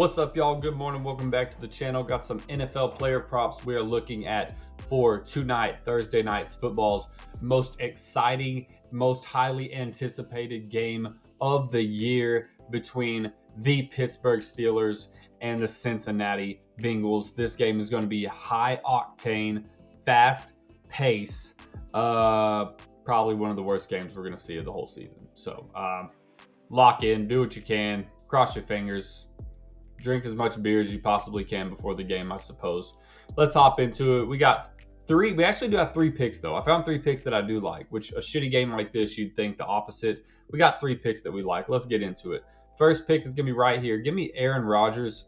What's up, y'all? Good morning. Welcome back to the channel. Got some NFL player props we are looking at for tonight, Thursday night's football's most exciting, most highly anticipated game of the year between the Pittsburgh Steelers and the Cincinnati Bengals. This game is going to be high octane, fast pace. Probably one of the worst games we're going to see of the whole season. So lock in, do what you can, cross your fingers. Drink as much beer as you possibly can before the game, I suppose. Let's hop into it. We actually do have three picks, though. I found three picks that I do like, which a shitty game like this, you'd think the opposite. We got three picks that we like. Let's get into it. First pick is going to be right here. Give me Aaron Rodgers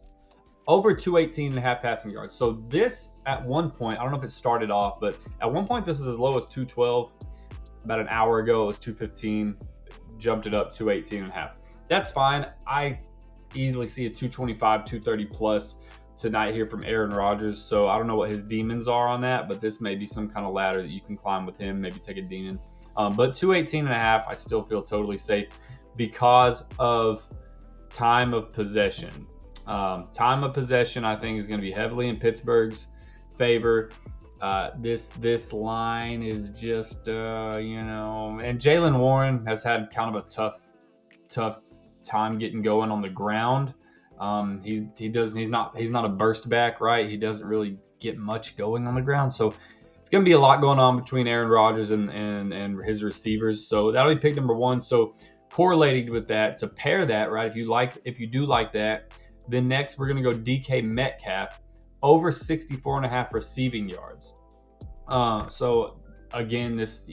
over 218.5 passing yards. So this, at one point, I don't know if it started off, but at one point this was as low as 212. About an hour ago, it was 215. Jumped it up 218.5. That's fine. I easily see a 225, 230 plus tonight here from Aaron Rodgers. So I don't know what his demons are on that, but this may be some kind of ladder that you can climb with him, maybe take a demon. But 218.5, I still feel totally safe because of time of possession. Time of possession, I think, is going to be heavily in Pittsburgh's favor. This line is just, and Jaylen Warren has had kind of a tough time getting going on the ground. He's not a burst back, right? He doesn't really get much going on the ground. So it's going to be a lot going on between Aaron Rodgers and his receivers. So that'll be pick number one. So correlating with that, to pair that, right? If you do like that, then next we're going to go DK Metcalf over 64.5 receiving yards. So again, this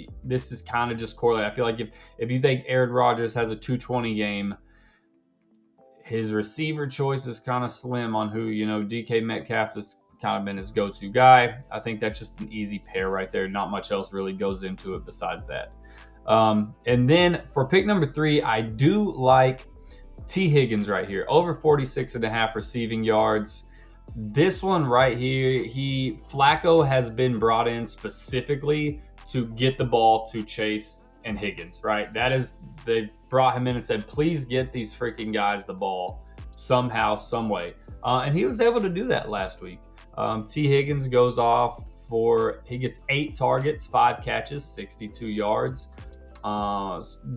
is kind of just correlated. I feel like if you think Aaron Rodgers has a 220 game, his receiver choice is kind of slim on who, DK Metcalf has kind of been his go-to guy. I think that's just an easy pair right there. Not much else really goes into it besides that. And then for pick number three, I do like T. Higgins right here. Over 46.5 receiving yards. This one right here, Flacco has been brought in specifically to get the ball to Chase and Higgins, right? They brought him in and said, please get these freaking guys the ball somehow, some way. And he was able to do that last week. T. Higgins goes off he gets 8 targets, 5 catches, 62 yards.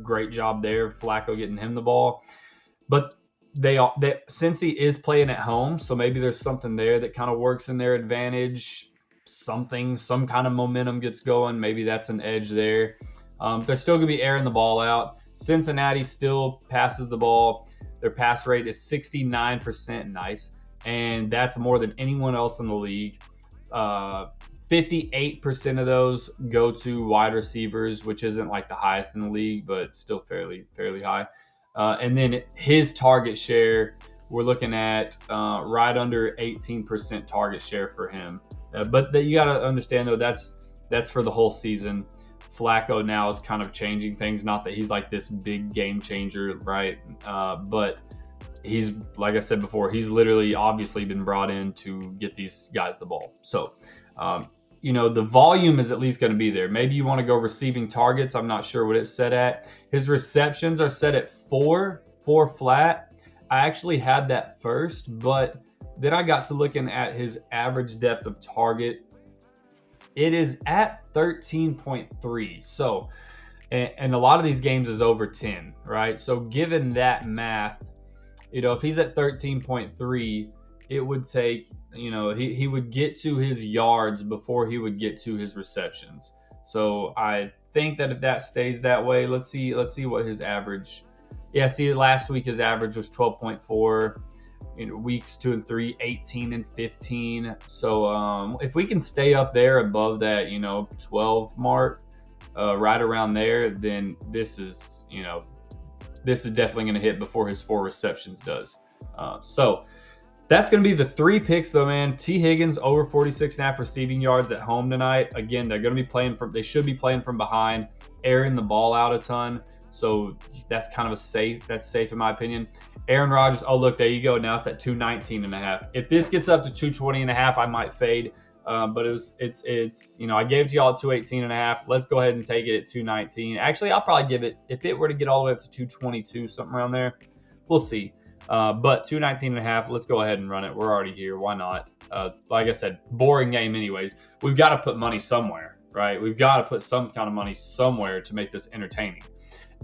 Great job there, Flacco getting him the ball. But since he is playing at home, so maybe there's something there that kind of works in their advantage. Some kind of momentum gets going. Maybe that's an edge there. They're still going to be airing the ball out. Cincinnati still passes the ball. Their pass rate is 69%. Nice. And that's more than anyone else in the league. 58% of those go to wide receivers, which isn't like the highest in the league, but still fairly high. And then his target share, we're looking at right under 18% target share for him. But you got to understand, though, that's for the whole season. Flacco now is kind of changing things. Not that he's like this big game changer, right? But he's, like I said before, he's literally obviously been brought in to get these guys the ball. So, the volume is at least going to be there. Maybe you want to go receiving targets. I'm not sure what it's set at. His receptions are set at 4 flat. I actually had that first, but then I got to looking at his average depth of target. It is at 13.3. So, and a lot of these games is over 10, right? So given that math, if he's at 13.3, it would take, he would get to his yards before he would get to his receptions. So I think that if that stays that way, let's see what his average. Yeah, see, last week his average was 12.4. Weeks 2 and 3, 18 and 15. So if we can stay up there above that, 12 mark, right around there, then this is definitely going to hit before his 4 receptions does. So that's going to be the 3 picks, though, man. T. Higgins over 46.5 receiving yards at home tonight. Again, they should be playing from behind, airing the ball out a ton. So that's kind of that's safe in my opinion. Aaron Rodgers, oh, look, there you go. Now it's at 219.5. If this gets up to 220.5, I might fade. But it's I gave it to y'all at 218.5. Let's go ahead and take it at 219. Actually, I'll probably give it, if it were to get all the way up to 222, something around there. We'll see. But 219.5, let's go ahead and run it. We're already here. Why not? Like I said, boring game anyways. We've got to put money somewhere, right? We've got to put some kind of money somewhere to make this entertaining.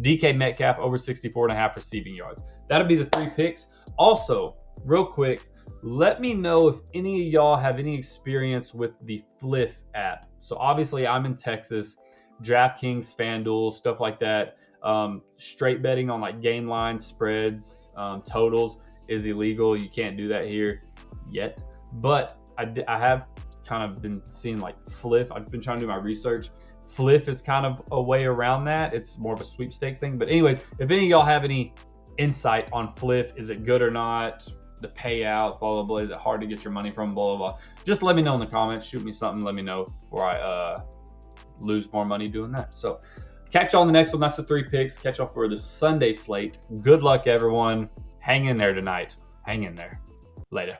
DK Metcalf over 64.5 receiving yards. That'll be the 3 picks. Also, real quick, let me know if any of y'all have any experience with the Fliff app. So obviously I'm in Texas, DraftKings, FanDuel, stuff like that. Straight betting on like game lines, spreads, totals is illegal. You can't do that here yet. But I have kind of been seeing like Fliff. I've been trying to do my research. Fliff is kind of a way around that. It's more of a sweepstakes thing. But anyways, if any of y'all have any insight on Fliff, is it good or not? The payout, blah, blah, blah. Is it hard to get your money from, blah, blah, blah. Just let me know in the comments. Shoot me something. Let me know before I lose more money doing that. So catch y'all on the next one. That's the 3 picks. Catch y'all for the Sunday slate. Good luck, everyone. Hang in there tonight. Hang in there. Later.